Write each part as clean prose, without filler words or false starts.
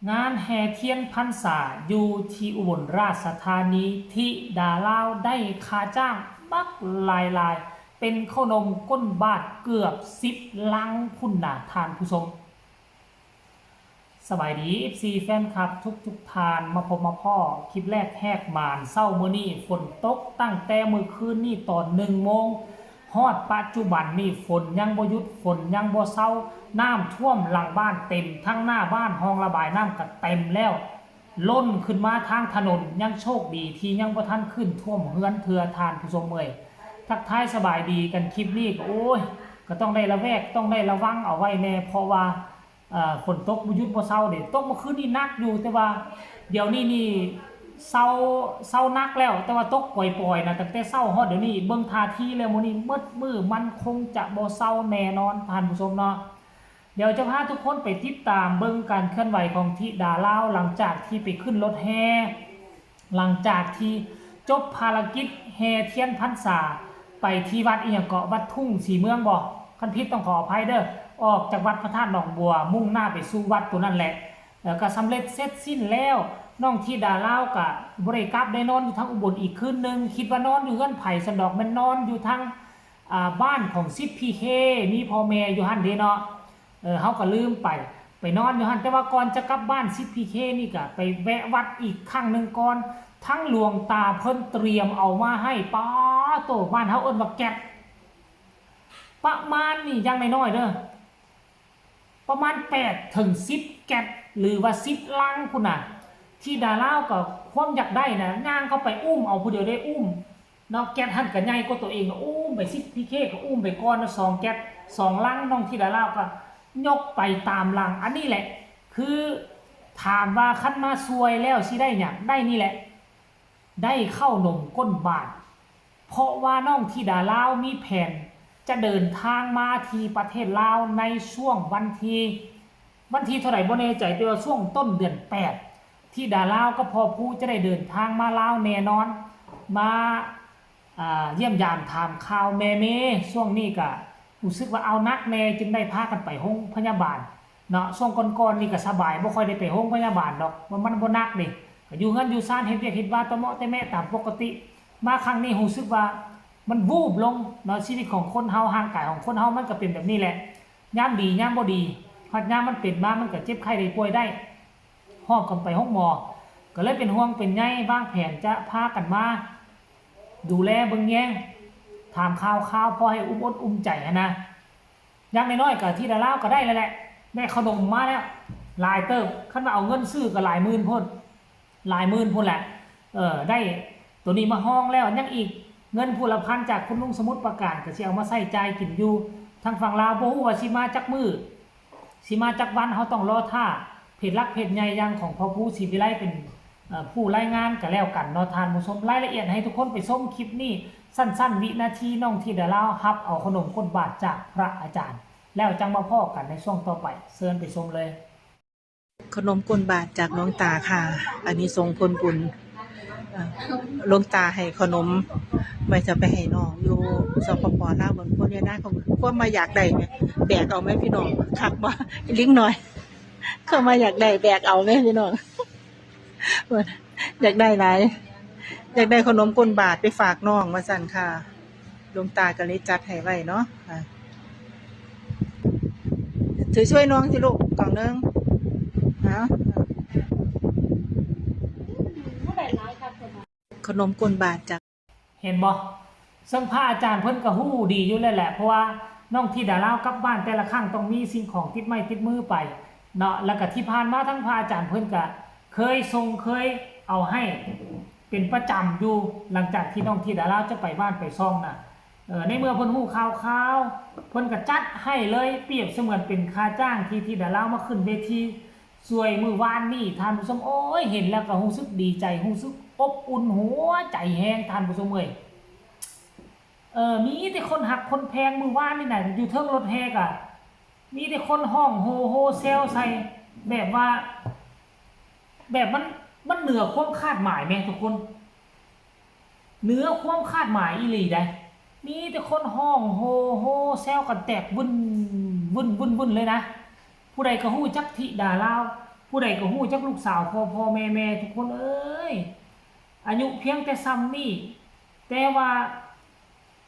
งานแห่เทียนพรรษาอยู่ที่อุบลราชธานีที่ดาลาวได้ค่าจ้างบักหลายเป็นขนมก้นบาทเกือบ10 ลังพุ่นนาทานผู้ชมสบายดี FC แฟนคลับทุกทานมาพบมาพ่อคลิปแรกแหกมานเศร้ามื้อนี้ฝนตกตั้งแต่มื้อคืนนี่ตอน1 โมงฮอดปัจจุบันนี่ฝนยังบ่หยุดฝนยังบ่เศร้าน้ำท่วมหลังบ้านเต็มทั้งหน้าบ้านห้องระบายน้ำก็เต็มแล้วล้นขึ้นมาทางถนนยังโชคดีที่ยังบ่ทันขึ้นท่วมเฮือนเทือทานผู้ชมเอ่ยทักทายสบายดีกันคลิปนี้ก็โอ้ยก็ต้องได้ระแวกต้องได้ระวังเอาไว้แน่เพราะว่าฝนตกบ่หยุดบ่เซาเด้ตกเมื่อคืนนี่หนักอยู่แต่ว่าเดี๋ยวนี้นี่เซานักแล้วแต่ว่าตกปล่อยๆนะตั้งแต่เซาฮอดเดี๋ยวนี้เบิ่งท่าทีแล้วมื้อนี้มืดมันคงจะบ่เซาแน่นอนท่านผู้ชมเนาะเดี๋ยวจะพาทุกคนไปติดตามเบิ่งการเคลื่อนไหวของธิดาลาวหลังจากที่ไปขึ้นรถแห่หลังจากที่จบภารกิจแห่เทียนพรรษาไปที่วัดอีหยังเกาะวัดทุ่งสีเมืองบ่คันผิดต้องขออภัยเด้อออกจากวัดพระธาตุหนองบัวมุ่งหน้าไปสู่วัดตัวนั่นแหละแล้วก็สำเร็จเสร็จสิ้นแล้วน้องธิดาลาวก็บ่ได้กลับได้นอนอยู่ทางอุบลอีกคืนนึงคิดว่านอนอยู่เฮือนไผสันดอกมันนอนอยู่ทางบ้านของซิปพีเคมีพ่อแม่อยู่หั่นเด้เนาะเขาก็ลืมไปนอนอยู่หั่นแต่ว่าก่อนจะกลับบ้านซิปพีเคนี่ก็ไปแวะวัดอีกครั้งนึงก่อนทั้งหลวงตาเพิ่นเตรียมเอามาให้ป้าโตบ้านเฮาเอิ้นว่าแก๊สประมาณนี่ยังน้อยๆเด้อประมาณ8ถึง10แก๊สหรือว่า10ลังพุ่นน่ะที่ดาลาวก็ความอยากได้นะย่างเข้าไปอุ้มเอาผู้เดียวได้อุ้มเนาะแก๊สหั่นก็ใหญ่กว่าตัวเองอุ้มไปซิปพีเคก็อุ้มไปก่อนนะ2แก๊ส2ลังน้องที่ดาลาวก็ยกไปตามลังอันนี้แหละคือถามว่าคันมาซวยแล้วสิได้หยังได้นี่แหละได้เข้านมก้นบาทเพราะว่าน้องธิดาลาวมีแผนจะเดินทางมาที่ประเทศลาวในช่วงวันที่เท่าไหร่บ่แน่ใจแต่ว่าช่วงต้นเดือน8ที่ดาลาวก็พอผู้จะได้เดินทางมาลาวแน่นอนมาเยี่ยมยามถามข่าวแม่ช่วงนี้ก็รู้สึกว่าเอานักแน่จึงได้พากันไปโรงพยาบาลเนาะช่วงก่อนๆนี่ก็สบายบ่ค่อยได้ไปโรงพยาบาลดอกมันบ่นักนี่ก็อยู่เฮือนอยู่ซ่านเฮ็ดเวียกเฮ็ดว่าตะเมาะแต่แม่ตามปกติมาครั้งนี้รู้สึกว่ามันวูบลงเนาะชีวิตของคนเฮาร่างกายของคนเฮามันก็เป็นแบบนี้แหละยามดียามบ่ดีฮอดยามมันเป็นมามันก็เจ็บไข้ได้ป่วยได้ฮ้องกันไปห้องหมอก็เลยเป็นห่วงเป็นใยวางแผนจะพากันมาดูแลเบิ่งแยงถามข่าวพอให้อุ้มอกอุ้มใจนะอย่างน้อยๆก็ที่ดาลาวก็ได้แล้วแหละได้ขนมมาแล้วหลายเติบคันว่าเอาเงินซื้อก็หลายหมื่นพุ่นหลายหมื่นพุ่นแหละได้ตัวนี้มาห้องแล้วยังอีกเงินผู้ละพันจากคุณลุงสมุทรประการก็สิเอามาใส่ใจกินอยู่ทางฝั่งลาวบ่ฮู้ว่าสิมาจักมื้อสิมาจักวันเฮาต้องรอท่าเพจลักเพจใหญ่อย่างของพ่อผู้ศรีวิไลเป็นผู้รายงานก็แล้วกันเนาะทานผู้ชมรายละเอียดให้ทุกคนไปชมคลิปนี้สั้นๆวินาทีน้องธิดาลาวรับเอาขนมก้นบาทจากพระอาจารย์แล้วจังมาพ่อกันในช่วงต่อไปเชิญไปชมเลยขนมกลบาทจากหลวงตาค่ะ อันนี้ทรงผลบุญหลวงตาให้ขนมไว้จะไปให้น้องอยู่สปป.ลาวบนพวกนี้ได้ของพวกมาอยากได้ไหมแบกเอาไหมพี่น้องคักว่าลิงหน่อยเข้ามาอยากได้แบกเอาไหมพี่น้องอยากได้หลายอยากได้ขนมกลบาทไปฝากน้องมาสั่นค่ะหลวงตาก็เลยจัดให้ไว้เนาะถือช่วยน้องสิลูกกล่องนึงขนมกลบาทจากเห็นบ่ซึ่งพระอาจารย์เพิ่นก็ฮู้ดีอยู่แล้วแหละเพราะว่าน้องธิดาลาวกลับบ้านแต่ละครั้งต้องมีสิ่งของติดไม้ติดมือไปเนาะแล้วก็ที่ผ่านมาทั้งพระอาจารย์เพิ่นก็เคยเอาให้เป็นประจำอยู่หลังจากที่น้องธิดาลาวจะไปบ้านไปซ่องน่ะในเมื่อเพิ่นฮู้ข่าวเพิ่นก็จัดให้เลยเปรียบเสมือนเป็นค่าจ้างที่ธิดาลาวมาขึ้นเวทีสวยมื้อวานนี้ท่านผู้ชมโอ้ยเห็นแล้วก็รู้สึกดีใจรู้สึกอบอุ่นหัวใจแห้งท่านผู้ชมเอ้ยมีแต่คนหักคนแพงมื้อวานนี่น่ะอยู่เทิงรถแฮกอ่ะมีแต่คนห้องโฮเซลใส่แบบว่าแบบมันเหนือความคาดหมายแม่ทุกคนเหนือความคาดหมายอีหลีได้มีแต่คนห้องโฮเซลกันแตกวุ่นเลยนะผู้ใดก็ฮู้จักธิดาลาว ผู้ใดก็ฮู้จักลูกสาวพ่อแม่ทุกคนเอ้ยอายุเพียงแต่ซ้ำนี่แต่ว่า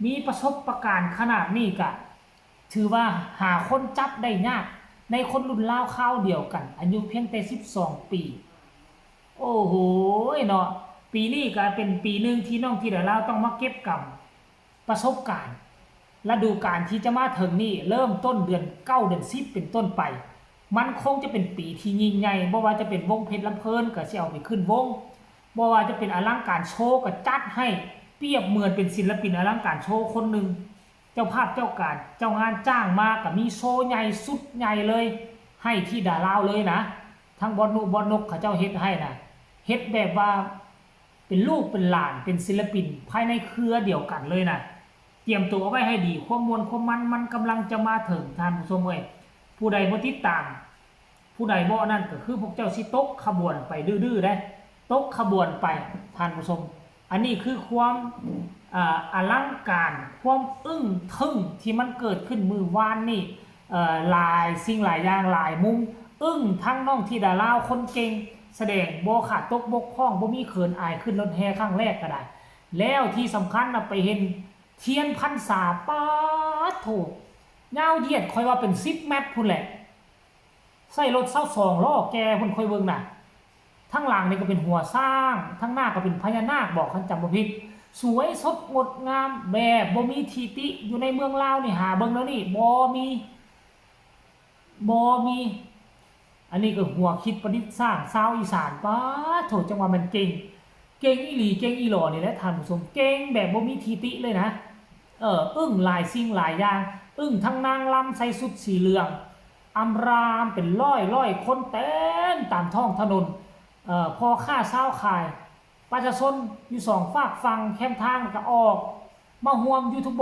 มีประสบการณ์ขนาดนี้ก็ถือว่าหาคนจับได้ยากในคนรุ่นราวคราวเดียวกันอายุเพียงแต่12ปีโอ้โหเนาะปีนี้ก็เป็นปีหนึ่งที่น้องที่เดาลาวต้องมาเก็บกำประสบการณ์ฤดูกาลที่จะมาถึงนี่เริ่มต้นเดือน9เดือน10เป็นต้นไปมันคงจะเป็นปีที่ยิ่งใหญ่บ่ว่าจะเป็นวงเพชรลำเพลินก็สิเอาไปขึ้นวงบ่ว่าจะเป็นอลังการโชว์ก็จัดให้เปรียบเหมือนเป็นศิลปินอลังการโชว์คนหนึ่งเจ้าภาพเจ้าการเจ้างานจ้างมาก็มีโชว์ใหญ่สุดใหญ่เลยให้ที่ดาลาวเลยนะทั้งบอลนกเขาเจ้าเฮ็ดให้นะเฮ็ดแบบว่าเป็นลูกเป็นหลานเป็นศิลปินภายในเครือเดียวกันเลยนะเตรียมตัวไว้ให้ดีความมวลความมันกำลังจะมาถึงท่านผู้ชมเอ้ยผู้ใดบ่ติดตามผู้ใดบ่นั่นก็คือพวกเจ้าสิตกขบวนไปดื้อๆได้ตกขบวนไปท่านผู้ชมอันนี้คือความอลังการความอึ้งทึ่งที่มันเกิดขึ้นมือวานนี่หลายสิ่งหลายอย่างหลายมุมอึ้งทั้งน้องที่ดาลาวคนเก่งแสดงบ่ขาดตกบกพร่องบ่มีเขินอายขึ้นรถแห่ครั้งแรกก็ได้แล้วที่สำคัญนะไปเห็นเทียนพรรษาป๊าดโถยาวเหยียดค่อยว่าเป็น10 เมตรพุ่นแหละใส่รถ22 ล้อแกพุ่นค่อยเบิ่งน่ะทั้งหลังนี่ก็เป็นหัวสร้างทั้งหน้าก็เป็นพญานาคบอกคันจำบ่ผิดสวยสดงดงามแบบบ่มีทีติอยู่ในเมืองลาวนี่หาเบิ่งแล้วนี่บ่มีอันนี้ก็หัวคิดประดิษฐ์สร้างชาวอีสานป๊าดโถจังว่ามันเก่งอีหลีเก่งอีหล่อนี่แหละท่านผู้ชมเก่งแบบบ่มีทีติเลยนะอึ้งหลายสิ่งหลายอย่างอึ้งทั้งนางลำใส่ชุดสีเหลืองอำรามเป็นร้อยคนเต็มตามท้องถนนพอค่าเช้าขายประชาชนอยู่สองฝากฟังแคมทางก็ออกมาห่วมยูทูบเ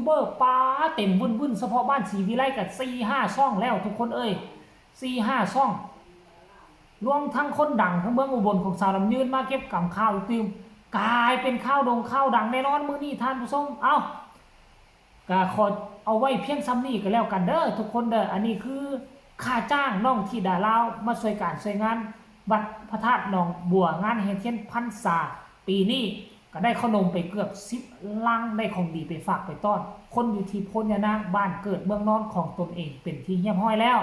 บอร์ป้าเต็มวุ่นเฉพาะบ้านศรีวิไลกับ 4-5 ช่องแล้วทุกคนเอ้ย 4-5 ช่องรวมทั้งคนดังทั้งเมืองอุบลของสาวลำยืนมาเก็บกำข้าวตื่มกลายเป็นข้าวดังแน่นอนมื้อนี้ท่านผู้ชมเอาก็ขอเอาไว้เพียงซ้ำนี้ก็แล้วกันเด้อทุกคนเด้ออันนี้คือค่าจ้างน้องที่ดาลาวมาช่วยการช่วยงานวัดพระธาตุหนองบัวงานแห่เทียนพรรษาปีนี้ก็ได้ขนมไปเกือบ10 ลังได้ของดีไปฝากไปต้อนคนอยู่ที่พญานางบ้านเกิดเมืองนอนของตนเองเป็นที่เฮียบห้อยแล้ว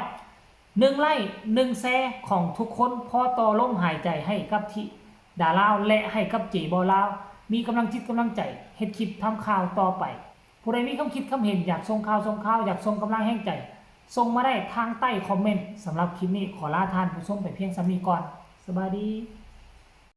1 ไร่ 1 แซของทุกคนพอต่อลมหายใจให้กับที่ดาลาวและให้กับเจบอลาวมีกำลังจิตกำลังใจเฮ็ดคลิปทำข่าวต่อไปผู้ใดมีความคิดความเห็นอยากส่งข่าวอยากส่งกำลังแห่งใจส่งมาได้ทางใต้คอมเมนต์สำหรับคลิปนี้ขอลาท่านผู้ชมไปเพียงซ้ำนี้ก่อนสวัสดี